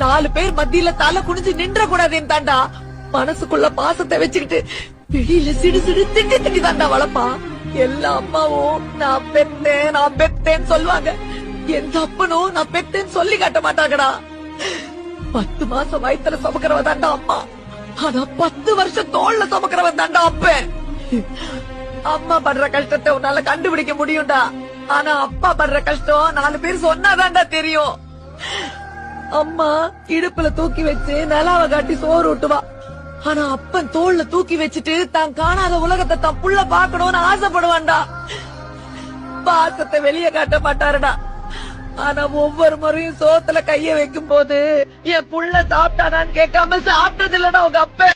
4 பேர் மத்தியில தலை குனிஞ்சு நின்ற கூடாதுன்னு தாண்டா மனசுக்குள்ள பாசத்தை வச்சுக்கிட்டு வெளியில சிடு சிடு திட்டி திட்டி தாண்டா வளர்ப்பான். எல்லா அம்மாவும் நான் பெத்தேன்னு சொல்லுவாங்க. எந்த அப்பனும் நான் பெத்தேன்னு சொல்லி காட்ட மாட்டாங்கடா. 10 மாசம் வயித்துல சுமக்கிறவ தாண்டா அம்மா. ஆனா 10 வருஷம் தோல்ல சுமக்கிறவன் தாண்டா அப்பன். அம்மா படுற கஷ்டத்தை உன்னால கண்டுபிடிக்க முடியும்டா. ஆனா அப்பா படுற கஷ்டம் 4 பேர் சொன்னாதான்டா தெரியும். அம்மா இடுப்புல தூக்கி வச்சு நிலாவ காட்டி சோறு ஊட்டுவா. ஆனா அப்பன் தோல்ல தூக்கி வச்சுட்டு தான் காணாத உலகத்தை தான் புள்ள பாக்கணும்னு ஆசைப்படுவான்டா. பாசத்தை வெளியே காட்ட மாட்டாருடா. ஆனா ஒவ்வொரு முறையும் சோத்துல கைய வைக்கும் போது என் புள்ள சாப்பிட்டானான்னு கேட்காம சாப்பிட்டது இல்லடா உங்க அப்ப.